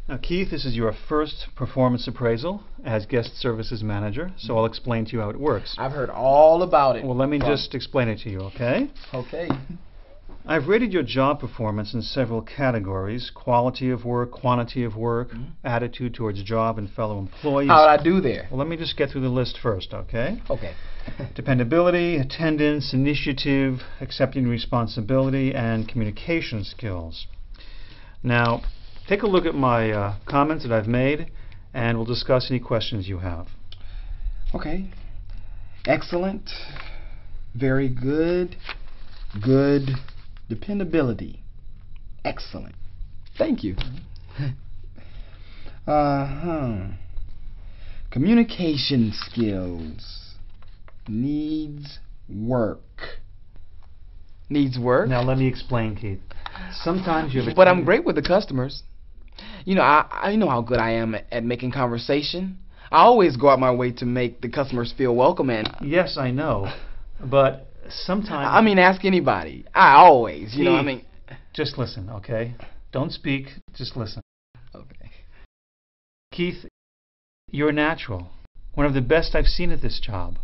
Now, Keith, this is your first performance appraisal as guest services manager, so I'll explain to you how it works. I've heard all about it. Well, let me just explain it to you, okay? Okay. I've rated your job performance in several categories: quality of work, quantity of work, attitude towards job and fellow employees. How did I do there? Well, let me just get through the list first, okay? Okay. Dependability, attendance, initiative, accepting responsibility, and communication skills. Now, take a look at my comments that I've made, and we'll discuss any questions you have. Okay. Excellent. Very good. Good. Dependability. Excellent. Thank you. Communication skills. Needs work. Needs work? Now, let me explain, Keith. Sometimes you have But I'm great with the customers. You know, I know how good I am at making conversation. I always go out my way to make the customers feel welcome and... Yes, I know. But sometimes... I mean, ask anybody. I always, Keith, you know, I mean... Just listen, okay? Don't speak, just listen. Okay. Keith, you're natural. One of the best I've seen at this job.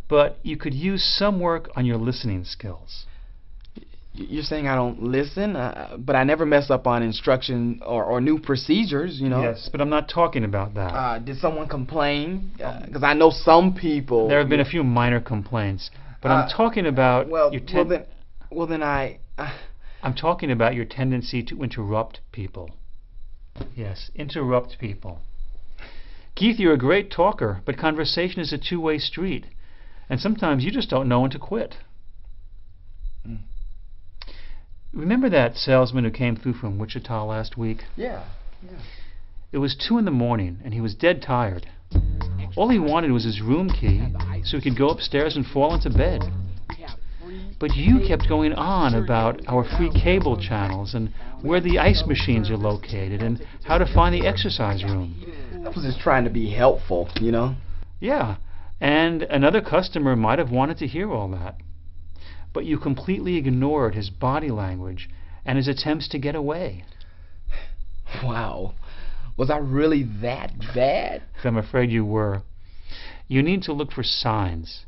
But you could use some work on your listening skills. You're saying I don't listen, but I never mess up on instruction or new procedures, you know? Yes, but I'm not talking about that. Did someone complain? Because I know some people... There have been a few minor complaints, but I'm talking about your I'm talking about your tendency to interrupt people. Yes, interrupt people. Keith, you're a great talker, but conversation is a two-way street, and sometimes you just don't know when to quit. Remember that salesman who came through from Wichita last week? Yeah. It was 2 in the morning, and he was dead tired. All he wanted was his room key so he could go upstairs and fall into bed. But you kept going on about our free cable channels and where the ice machines are located and how to find the exercise room. I was just trying to be helpful, you know? Yeah, and another customer might have wanted to hear all that. But you completely ignored his body language and his attempts to get away. Wow. Was I really that bad? I'm afraid you were. You need to look for signs.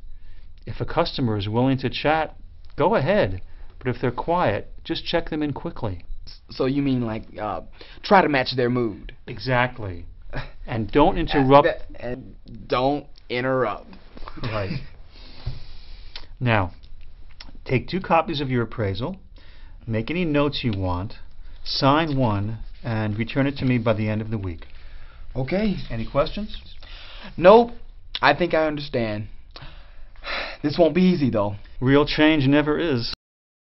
If a customer is willing to chat, go ahead. But if they're quiet, just check them in quickly. So you mean like try to match their mood? Exactly. And don't interrupt. And don't interrupt. Right. Now, take 2 copies of your appraisal, make any notes you want, sign one, and return it to me by the end of the week. Okay. Any questions? Nope. I think I understand. This won't be easy, though. Real change never is.